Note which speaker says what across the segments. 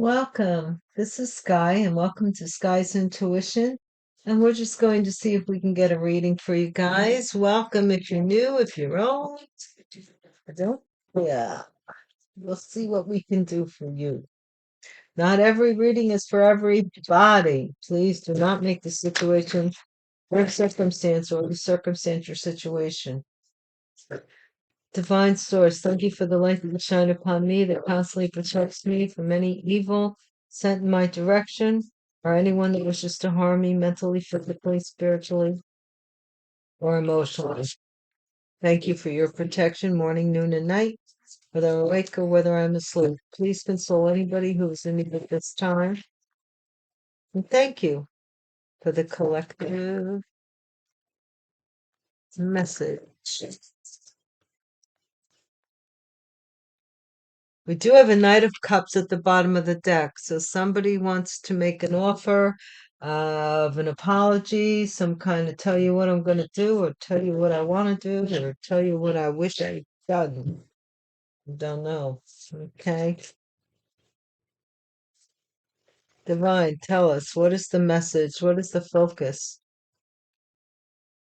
Speaker 1: Welcome. This is Sky, and welcome to Sky's Intuition. And we're just going to see if we can get a reading for you guys. Welcome if you're new, if you're old. I don't, yeah, we'll see what we can do for you. Not every reading is for everybody. Please do not make the situation or circumstance or the circumstance your situation. Divine Source, thank you for the light that you shine upon me that constantly protects me from any evil sent in my direction or anyone that wishes to harm me mentally, physically, spiritually, or emotionally. Thank you for your protection morning, noon, and night, whether I'm awake or whether I'm asleep. Please console anybody who is in need at this time. And thank you for the collective message. We do have a Knight of Cups at the bottom of the deck. So somebody wants to make an offer of an apology, some kind of tell you what I'm going to do, or tell you what I want to do, or tell you what I wish I'd done. Don't know. Okay. Divine, tell us, what is the message? What is the focus?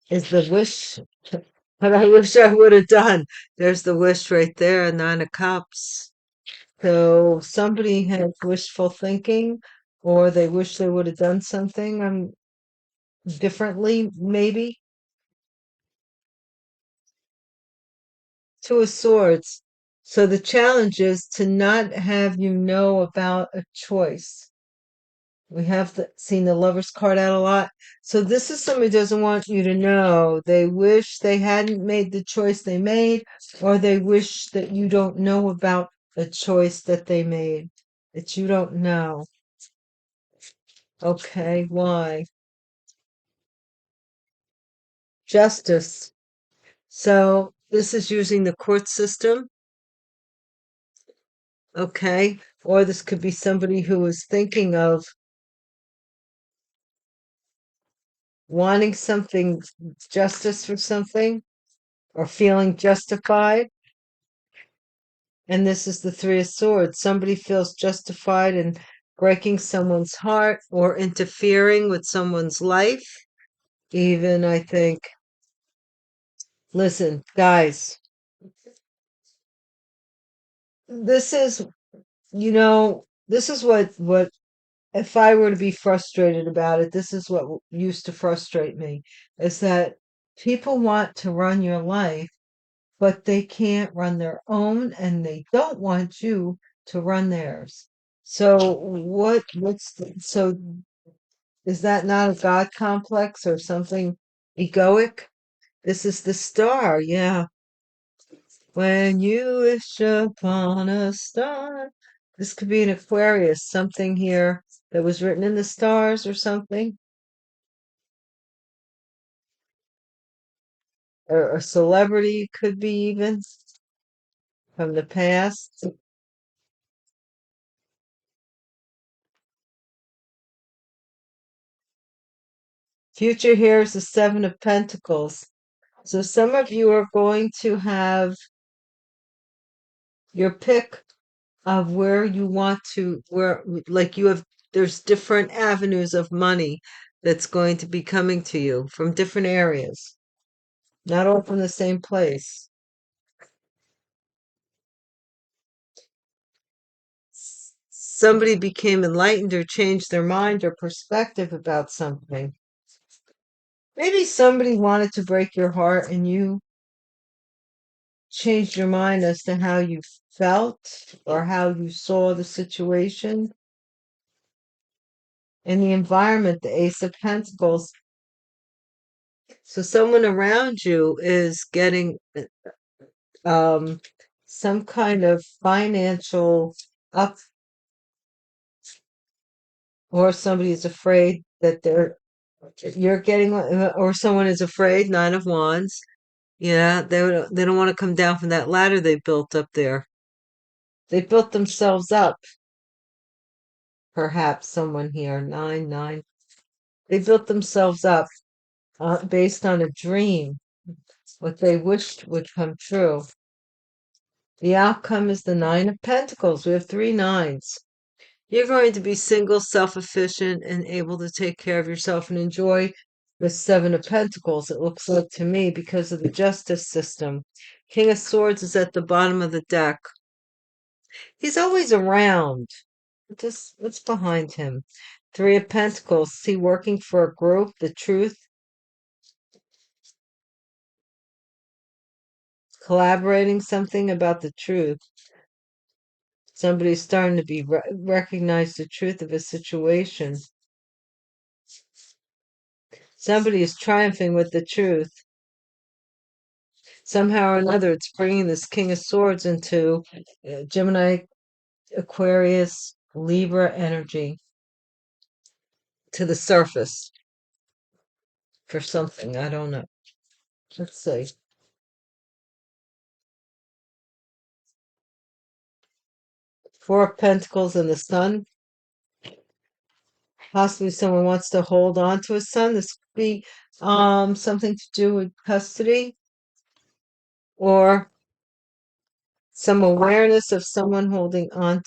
Speaker 1: Is the wish what I wish I would have done? There's the wish right there, Nine of Cups. So somebody has wishful thinking, or they wish they would have done something differently, maybe. Two of Swords. So the challenge is to not have you know about a choice. We have seen the Lover's card out a lot. So this is somebody who doesn't want you to know. They wish they hadn't made the choice they made, or they wish that you don't know about the choice that they made, that you don't know. Okay, why? Justice. So this is using the court system. Okay. Or this could be somebody who is thinking of wanting something, justice for something, or feeling justified. And this is the Three of Swords. Somebody feels justified in breaking someone's heart or interfering with someone's life. Even, I think, listen, guys, this is, this is what if I were to be frustrated about it, this is what used to frustrate me, is that people want to run your life, but they can't run their own, and they don't want you to run theirs. So so is that not a God complex or something egoic? This is the Star, yeah. When you wish upon a star. This could be an Aquarius, something here that was written in the stars or something. Or a celebrity could be even from the past. Future here is the Seven of Pentacles. So some of you are going to have your pick of where you want to, like there's different avenues of money that's going to be coming to you from different areas, not all from the same place. Somebody became enlightened or changed their mind or perspective about something. Maybe somebody wanted to break your heart and you changed your mind as to how you felt or how you saw the situation. In the environment, the Ace of Pentacles. So someone around you is getting some kind of financial up, or somebody is afraid that you're getting, or someone is afraid. Nine of Wands. Yeah, they don't want to come down from that ladder they built up there. They built themselves up. Perhaps someone here, 9. They built themselves up based on a dream, what they wished would come true. The outcome is the Nine of Pentacles. We have 3 nines. You're going to be single, self-efficient, and able to take care of yourself and enjoy the Seven of Pentacles, it looks like to me, because of the justice system. King of Swords is at the bottom of the deck. He's always around. Just what's behind him? Three of Pentacles. Is he working for a group? The truth? Collaborating something about the truth. Somebody's starting to be recognize the truth of a situation. Somebody is triumphing with the truth. Somehow or another, it's bringing this King of Swords into Gemini, Aquarius, Libra energy to the surface for something. I don't know. Let's see. Four of Pentacles and the Sun. Possibly someone wants to hold on to a son. This could be something to do with custody or some awareness of someone holding on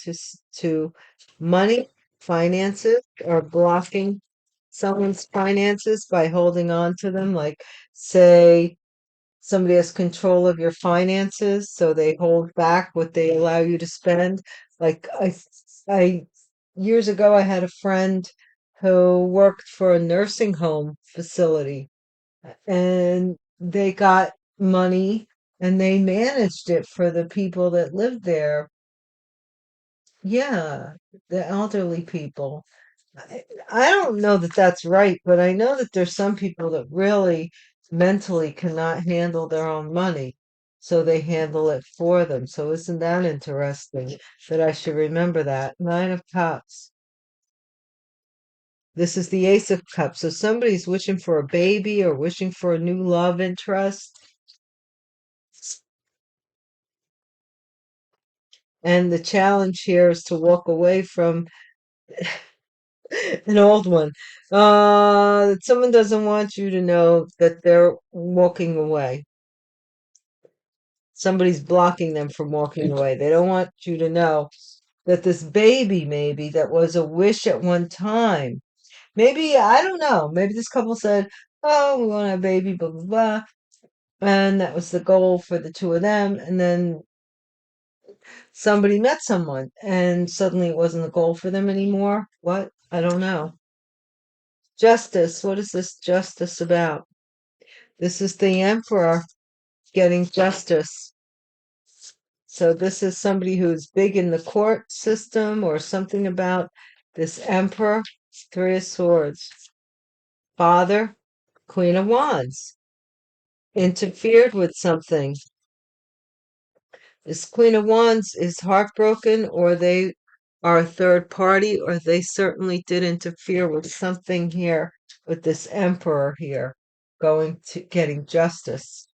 Speaker 1: to money, finances, or blocking someone's finances by holding on to them. Like, say, somebody has control of your finances, so they hold back what they allow you to spend. Like I years ago, I had a friend who worked for a nursing home facility, and they got money and they managed it for the people that lived there. Yeah, the elderly people. I don't know that that's right, but I know that there's some people that really mentally cannot handle their own money, so they handle it for them. So isn't that interesting that I should remember that? Nine of Cups. This is the Ace of Cups. So somebody's wishing for a baby or wishing for a new love interest. And the challenge here is to walk away from an old one. Someone doesn't want you to know that they're walking away. Somebody's blocking them from walking away. They don't want you to know that this baby, maybe that was a wish at one time. Maybe, I don't know. Maybe this couple said, "Oh, we want a baby, blah, blah, blah." And that was the goal for the two of them. And then somebody met someone and suddenly it wasn't the goal for them anymore. What? I don't know. Justice. What is this justice about? This is the Emperor getting justice. So this is somebody who's big in the court system or something about this Emperor. Three of Swords. Father, Queen of Wands. Interfered with something. This Queen of Wands is heartbroken, or they are a third party, or they certainly did interfere with something here with this Emperor here going to getting justice.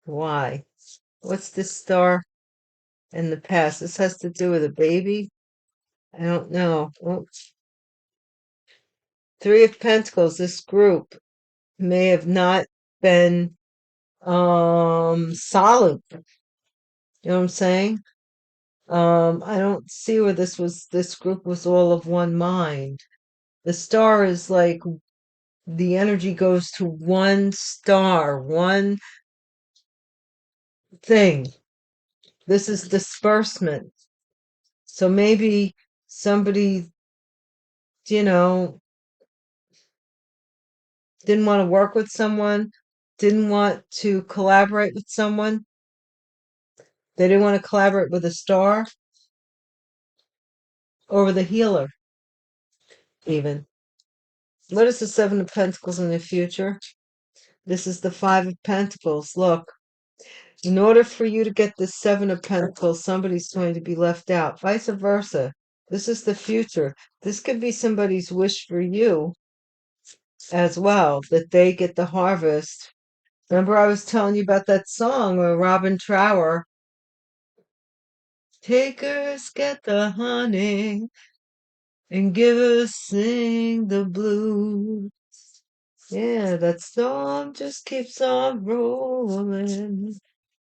Speaker 1: Why? What's this star in the past? This has to do with a baby? I don't know. Well, Three of Pentacles, this group may have not been solid. You know what I'm saying? I don't see where this group was all of one mind. The star is like the energy goes to one star, one thing. This is disbursement. So maybe somebody, you know, didn't want to work with someone, didn't want to collaborate with someone. They didn't want to collaborate with a star or with a healer, even. What is the Seven of Pentacles in the future? This is the Five of Pentacles. Look, in order for you to get the Seven of Pentacles, somebody's going to be left out. Vice versa. This is the future. This could be somebody's wish for you as well, that they get the harvest. Remember, I was telling you about that song where Robin Trower, takers get the honey and givers sing the blues. Yeah, that storm just keeps on rolling,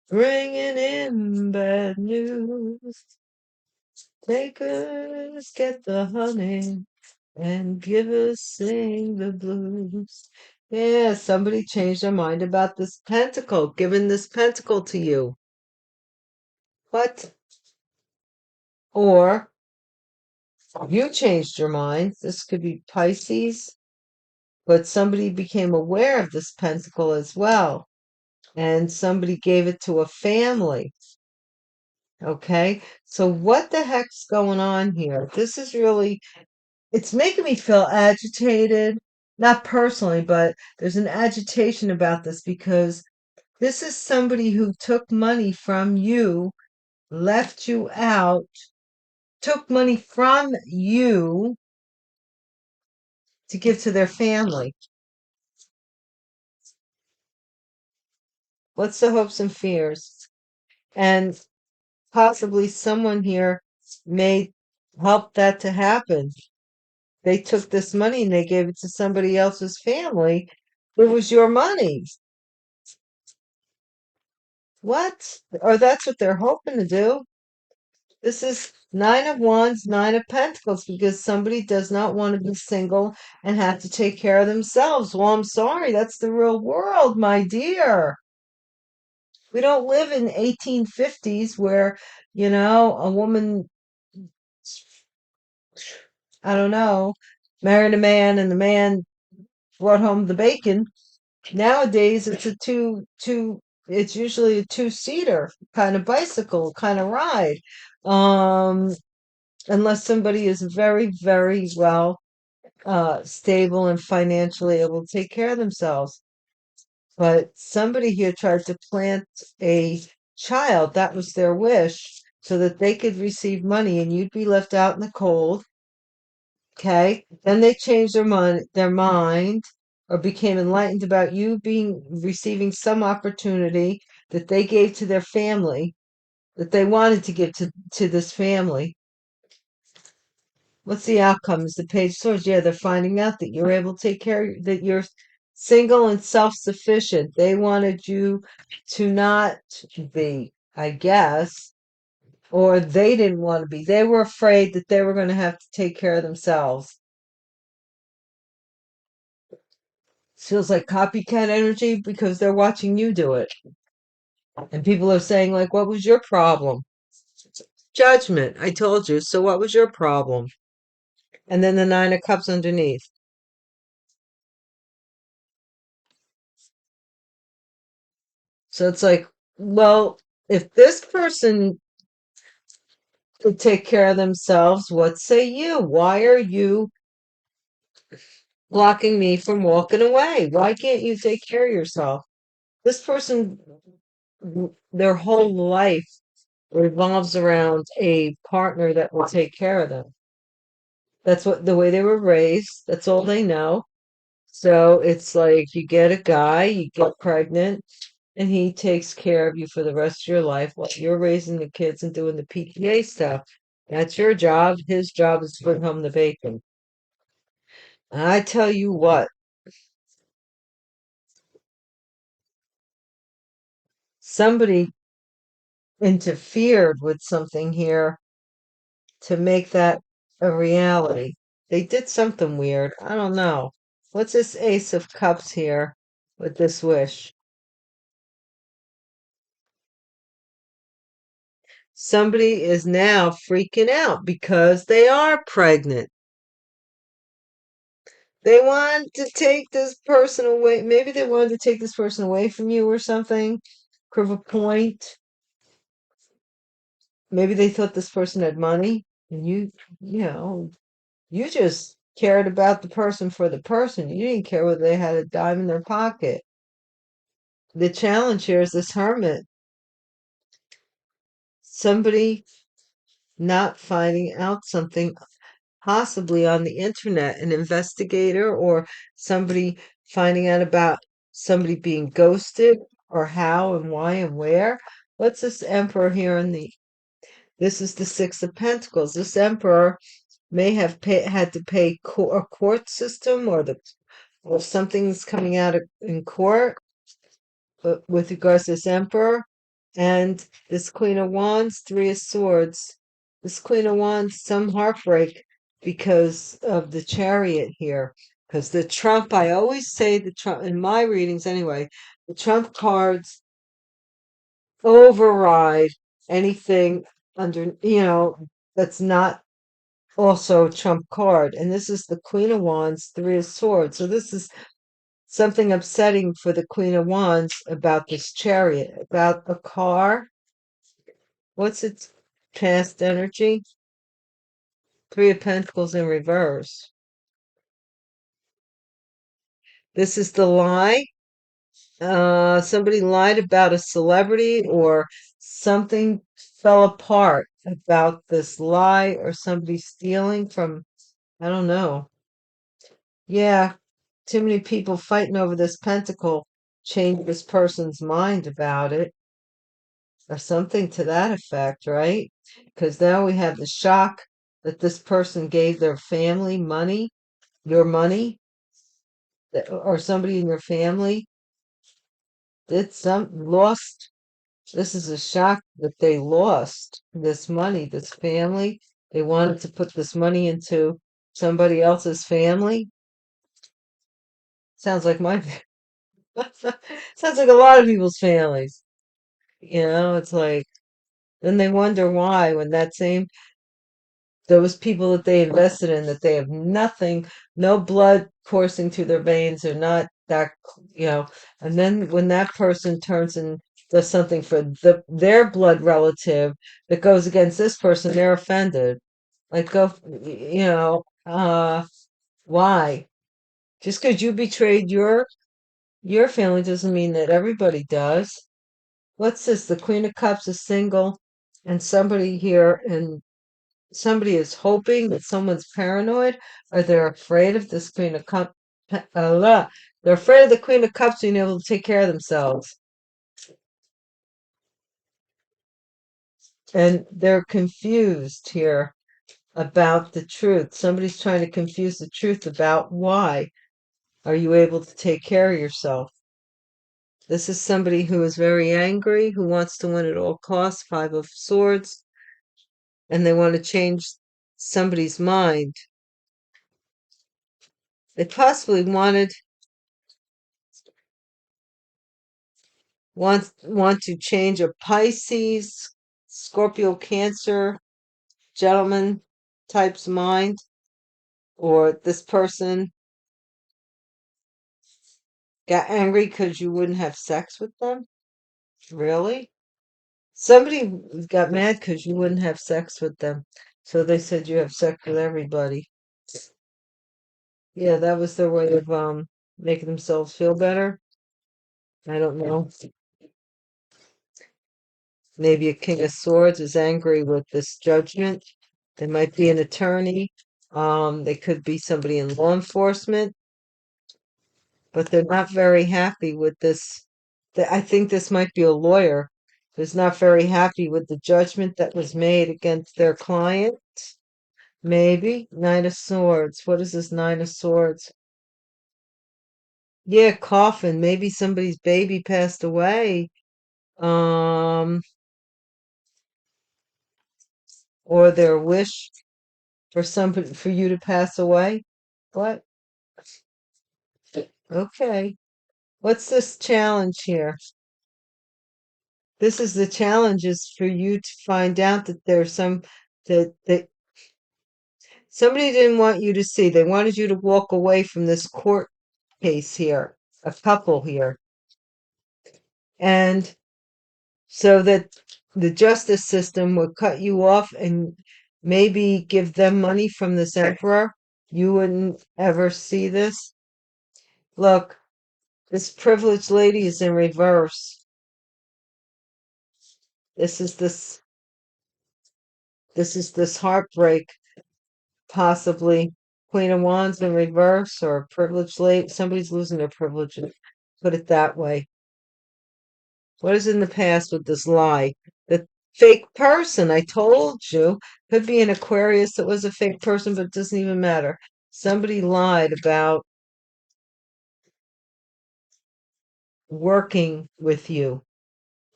Speaker 1: bringing in bad news. Takers get the honey and givers sing the blues. Yeah, somebody changed their mind about this pentacle, giving this pentacle to you. What? Or you changed your mind. This could be Pisces, but somebody became aware of this pentacle as well, and somebody gave it to a family. Okay, so what the heck's going on here? This is really, it's making me feel agitated. Not personally, but there's an agitation about this because this is somebody who took money from you, left you out, took money from you to give to their family. What's the hopes and fears? And possibly someone here may help that to happen. They took this money and they gave it to somebody else's family. It was your money. What? Or that's what they're hoping to do. This is Nine of Wands, Nine of Pentacles, because somebody does not want to be single and have to take care of themselves. Well, I'm sorry, that's the real world, my dear. We don't live in 1850s where, a woman, I don't know, married a man and the man brought home the bacon. Nowadays, it's a it's usually a two-seater kind of bicycle kind of ride. Um, Unless somebody is very, very well stable and financially able to take care of themselves. But somebody here tried to plant a child, that was their wish, so that they could receive money and you'd be left out in the cold. Okay. Then they changed their mind or became enlightened about you being receiving some opportunity that they gave to their family, that they wanted to give to this family. What's the outcomes? The Page of Swords. Yeah, they're finding out that you're able to take care, that you're single and self-sufficient. They wanted you to not be, I guess, or they didn't want to be. They were afraid that they were going to have to take care of themselves. Feels like copycat energy because they're watching you do it. And people are saying, like, what was your problem? Judgment. I told you. So what was your problem? And then the Nine of Cups underneath. So it's like, well, if this person could take care of themselves, what say you? Why are you blocking me from walking away? Why can't you take care of yourself? This person, their whole life revolves around a partner that will take care of them. That's what the way they were raised. That's all they know. So it's like you get a guy, you get pregnant, and he takes care of you for the rest of your life while you're raising the kids and doing the PTA stuff. That's your job. His job is to bring home the bacon. And I tell you what, somebody interfered with something here to make that a reality. They did something weird. I don't know. What's this Ace of Cups here with this wish? Somebody is now freaking out because they are pregnant. They want to take this person away. Maybe they wanted to take this person away from you or something. Prove a point. Maybe they thought this person had money and you just cared about the person for the person. You didn't care whether they had a dime in their pocket. The challenge here is this hermit. Somebody not finding out something possibly on the internet, an investigator or somebody finding out about somebody being ghosted or how and why and where. What's this emperor here in this is the Six of Pentacles. This emperor may have had to pay a court system or something's coming out in court with regards to this emperor and this Queen of Wands, Three of Swords. This Queen of Wands, some heartbreak because of the Chariot here. Because the Trump, I always say the Trump, in my readings anyway, the Trump cards override anything under, that's not also a Trump card. And this is the Queen of Wands, Three of Swords. So this is something upsetting for the Queen of Wands about this Chariot, about a car. What's its past energy? Three of Pentacles in reverse. This is the lie. Somebody lied about a celebrity or something fell apart about this lie or somebody stealing from, I don't know. Yeah, too many people fighting over this pentacle changed this person's mind about it or something to that effect, right? Because now we have the shock that this person gave their family money, your money, or somebody in your family did some lost. This is a shock that they lost this money, this family. They wanted to put this money into somebody else's family. Sounds like my sounds like a lot of people's families. It's like then they wonder why when that same those people that they invested in that they have nothing, no blood coursing through their veins, or not that, and then when that person turns and does something for their blood relative that goes against this person, they're offended. Like, go, why? Just because you betrayed your family doesn't mean that everybody does. What's this? The Queen of Cups is single, and somebody here in somebody is hoping that someone's paranoid, or they're afraid of this Queen of Cups. They're afraid of the Queen of Cups being able to take care of themselves. And they're confused here about the truth. Somebody's trying to confuse the truth about why are you able to take care of yourself. This is somebody who is very angry, who wants to win at all costs, Five of Swords, and they want to change somebody's mind. They possibly want to change a Pisces, Scorpio, Cancer gentleman type's mind, or this person got angry because you wouldn't have sex with them. Really? Somebody got mad because you wouldn't have sex with them, so they said you have sex with everybody. Yeah, that was their way of making themselves feel better. I don't know. Maybe a King of Swords is angry with this judgment. They might be an attorney. They could be somebody in law enforcement, but they're not very happy with this. I think this might be a lawyer who's not very happy with the judgment that was made against their client. Maybe. Nine of Swords. What is this Nine of Swords? Yeah, coffin. Maybe somebody's baby passed away. Um, or their wish for somebody for you to pass away. What? Okay. What's this challenge here? This is the challenge is for you to find out that there's that somebody didn't want you to see. They wanted you to walk away from this court case here, a couple here. And so that the justice system would cut you off and maybe give them money from this emperor. You wouldn't ever see this. Look, this privileged lady is in reverse. This is this heartbreak, possibly. Queen of Wands in reverse, or privileged lady. Somebody's losing their privilege. Put it that way. What is in the past with this lie? The fake person, I told you, could be an Aquarius that was a fake person, but it doesn't even matter. Somebody lied about working with you.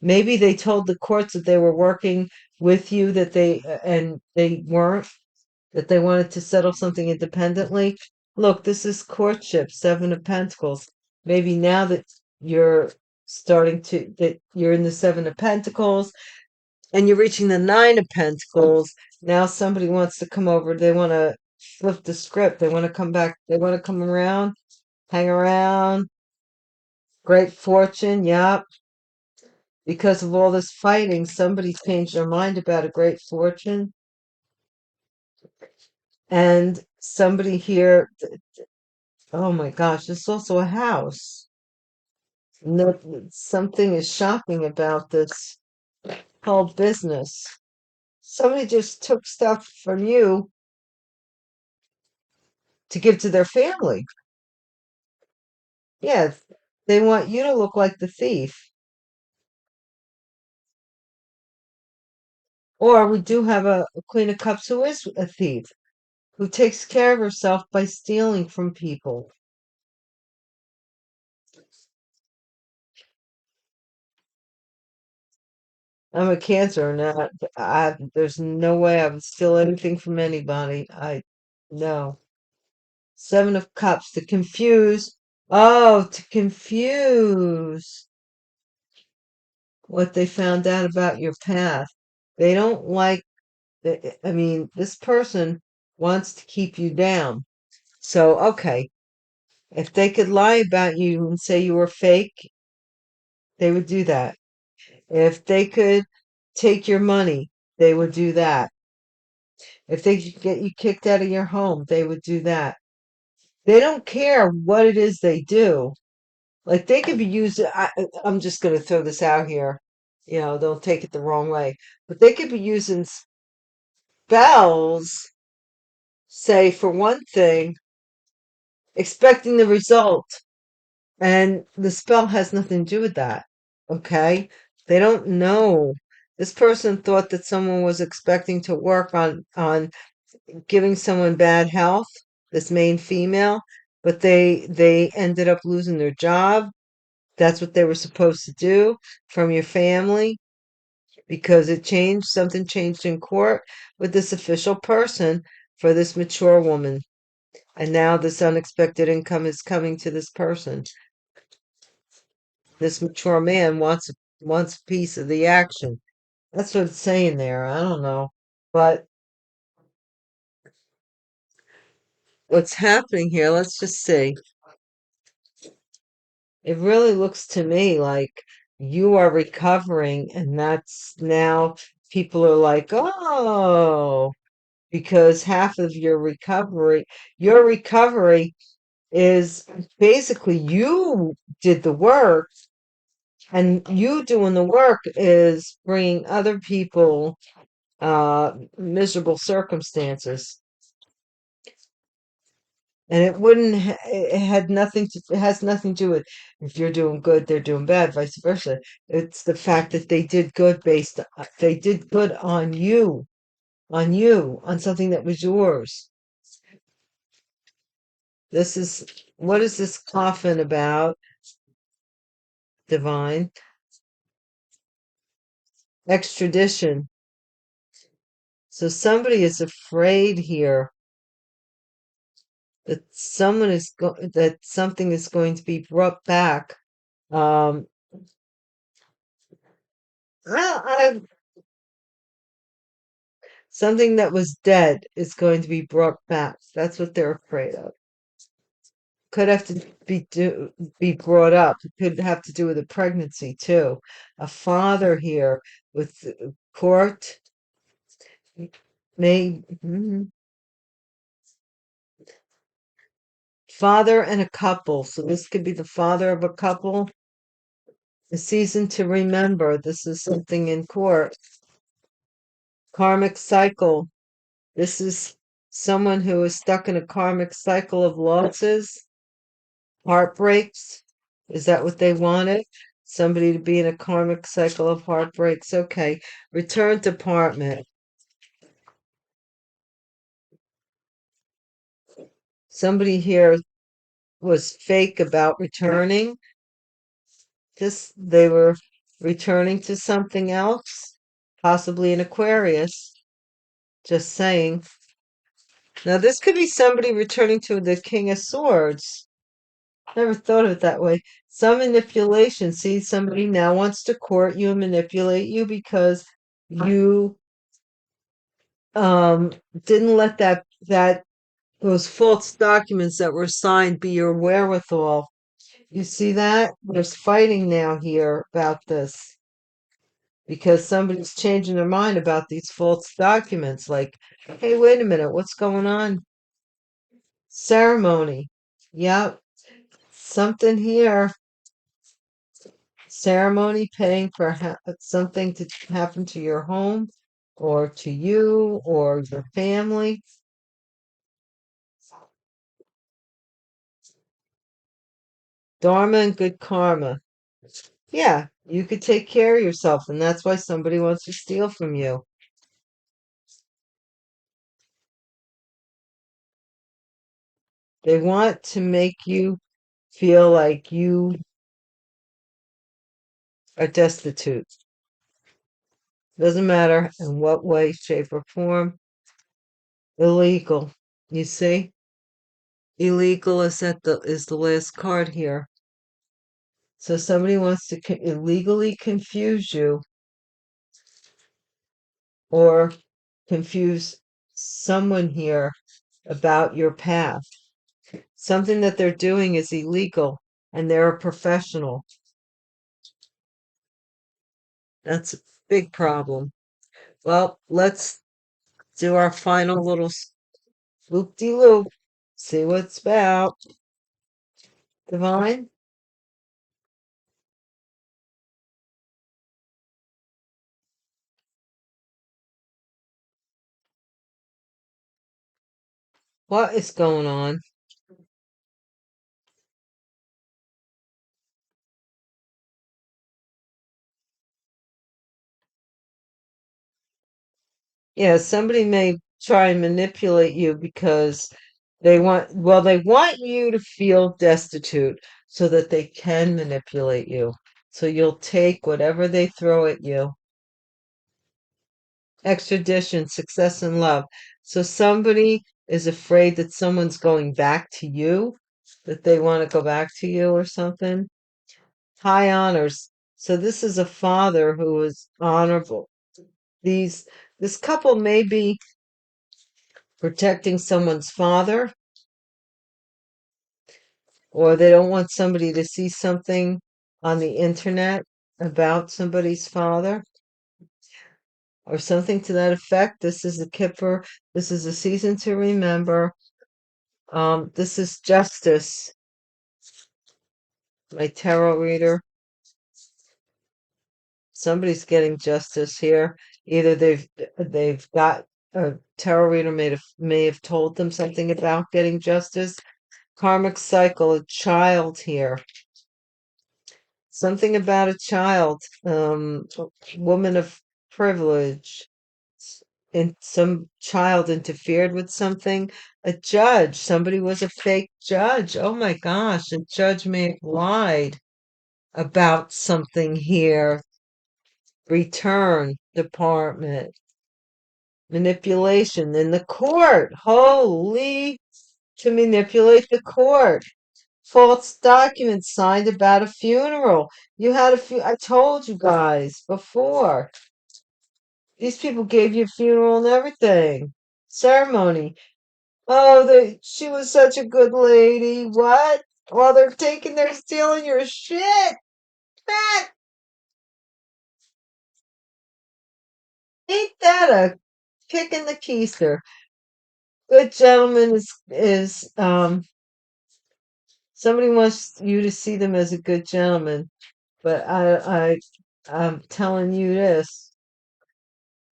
Speaker 1: Maybe they told the courts that they were working with you, that and they weren't, that they wanted to settle something independently. Look, this is courtship, Seven of Pentacles. Maybe now that you're that you're in the Seven of Pentacles and you're reaching the Nine of Pentacles, now somebody wants to come over. They want to flip the script. They want to come back. They want to come around, hang around. Great fortune, yep. Because of all this fighting, somebody changed their mind about a great fortune. And somebody here, oh my gosh, this is also a house. No, something is shocking about this whole business. Somebody just took stuff from you to give to their family. Yeah, they want you to look like the thief. Or we do have a Queen of Cups who is a thief, who takes care of herself by stealing from people. I'm a Cancer, and there's no way I would steal anything from anybody. No. Seven of Cups to confuse. Oh, to confuse what they found out about your path. They don't like, I mean, this person wants to keep you down. So, okay, if they could lie about you and say you were fake, they would do that. If they could take your money, they would do that. If they could get you kicked out of your home, they would do that. They don't care what it is they do. Like they could be used. I'm just going to throw this out here. Don't take it the wrong way. But they could be using spells, say, for one thing, expecting the result. And the spell has nothing to do with that. Okay? They don't know. This person thought that someone was expecting to work on giving someone bad health, this main female, but they ended up losing their job. That's what they were supposed to do from your family because something changed in court with this official person for this mature woman. And now this unexpected income is coming to this person. This mature man wants a piece of the action. That's what it's saying there. I don't know. But what's happening here, let's just see. It really looks to me like you are recovering, and that's now people are like, oh, because half of your recovery is basically you did the work, and you doing the work is bringing other people miserable circumstances. And it has nothing to do with if you're doing good, they're doing bad, vice versa. It's the fact that they did good on something that was yours. What is this coffin about, divine? Extradition. So somebody is afraid here that that something is going to be brought back. Um, I Something that was dead is going to be brought back. That's what they're afraid of. Could have to be brought up. It could have to do with a pregnancy too. A father here with court may father and a couple. So this could be the father of a couple. A season to remember. This is something in court. Karmic cycle. This is someone who is stuck in a karmic cycle of losses, heartbreaks. Is that what they wanted? Somebody to be in a karmic cycle of heartbreaks. Okay. Return to partner. Somebody here was fake about returning. Just they were returning to something else, possibly an Aquarius. Just saying. Now, this could be somebody returning to the King of Swords. Never thought of it that way. Some manipulation. See, somebody now wants to court you and manipulate you because you didn't let that those false documents that were signed be your wherewithal. You see that? There's fighting now here about this because somebody's changing their mind about these false documents. Like, hey, wait a minute, what's going on? Ceremony. Yep, something here. Ceremony paying for something to happen to your home or to you or your family. Dharma and good karma. Yeah, you could take care of yourself, and that's why somebody wants to steal from you. They want to make you feel like you are destitute. Doesn't matter in what way, shape, or form. Illegal. You see? Illegal is the last card here. So somebody wants to illegally confuse you or confuse someone here about your path. Something that they're doing is illegal and they're a professional. That's a big problem. Well, let's do our final little loop-de-loop. See what it's about. Divine? What is going on? Yeah, somebody may try and manipulate you because they want you to feel destitute so that they can manipulate you. So you'll take whatever they throw at you. Extradition, success and love. So somebody is afraid that someone's going back to you, that they want to go back to you or something. High honors. So this is a father who is honorable. These this couple may be protecting someone's father, or they don't want somebody to see something on the internet about somebody's father, or something to that effect. This is a Kipper. This is a season to remember. This is justice. My tarot reader. Somebody's getting justice here. Either they've got a tarot reader may have told them something about getting justice. Karmic cycle, a child here. Something about a child, woman of privilege, and some child interfered with something. A judge, somebody was a fake judge. Oh my gosh, a judge may have lied about something here. Return department, manipulation in the court. Holy, to manipulate the court. False documents signed about a funeral. You had I told you guys before. These people gave you a funeral and everything. Ceremony. Oh, she was such a good lady. What? Well, they're stealing your shit. That ain't that a kick in the keister. Good gentleman is somebody wants you to see them as a good gentleman, but I'm telling you this.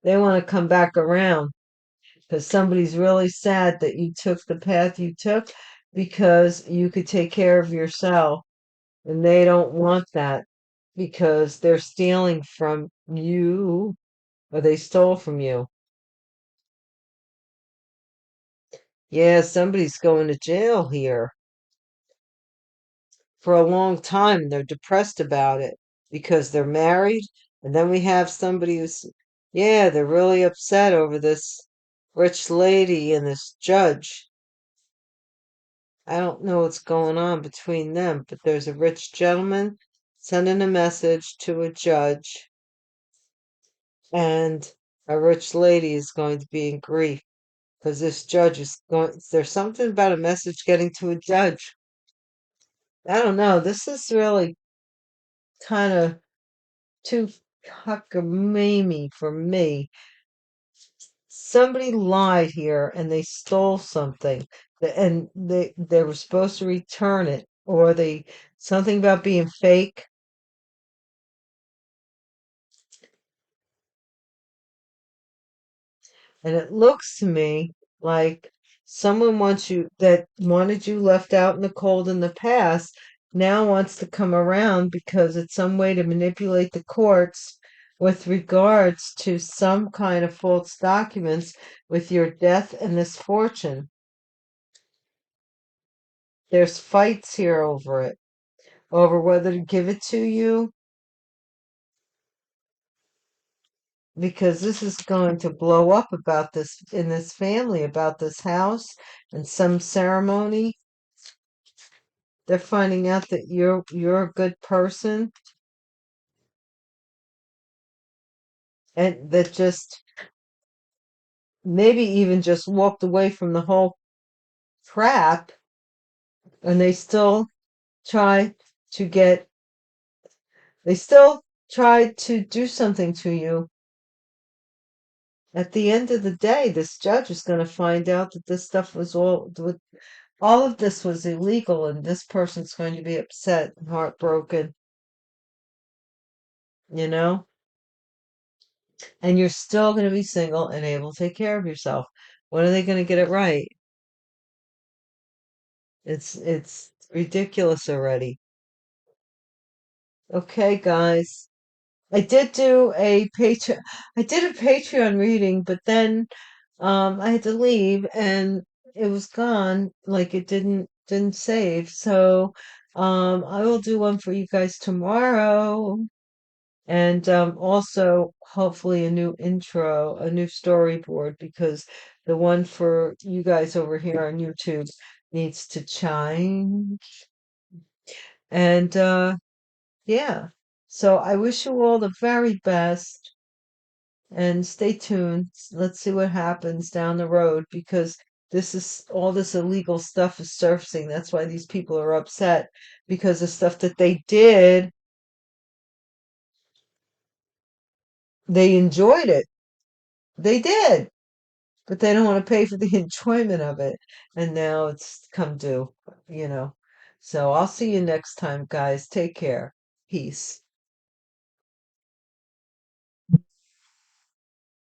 Speaker 1: They want to come back around because somebody's really sad that you took the path you took because you could take care of yourself. And they don't want that because they're stealing from you or they stole from you. Yeah, somebody's going to jail here for a long time. They're depressed about it. because they're married. And then we have somebody who's, yeah, they're really upset over this rich lady and this judge. I don't know what's going on between them, but there's a rich gentleman sending a message to a judge, and a rich lady is going to be in grief because this judge is going, there's something about a message getting to a judge. I don't know. This is really kind of too cockamamie for me. Somebody lied here and they stole something, and they were supposed to return it, or they something about being fake. And it looks to me like someone wants you that wanted you left out in the cold in the past now wants to come around because it's some way to manipulate the courts with regards to some kind of false documents with your death and misfortune. There's fights here over it, over whether to give it to you, because this is going to blow up about this in this family, about this house and some ceremony. They're finding out that you're a good person and that just maybe even just walked away from the whole crap, and try to get they still try to do something to you. At the end of the day, this judge is going to find out that this stuff was all of this was illegal, and this person's going to be upset and heartbroken, you know? And you're still going to be single and able to take care of yourself. When are they going to get it right? It's ridiculous already. Okay, guys. I did do a Patreon I did a Patreon reading, but then I had to leave and it was gone. Like it didn't save. So I will do one for you guys tomorrow. And also hopefully a new intro, a new storyboard, because the one for you guys over here on YouTube needs to change. And yeah. So I wish you all the very best and stay tuned. Let's see what happens down the road, because this is all this illegal stuff is surfacing. That's why these people are upset, because the stuff that they did, they enjoyed it. They did, but they don't want to pay for the enjoyment of it. And now it's come due, you know. So I'll see you next time, guys. Take care. Peace.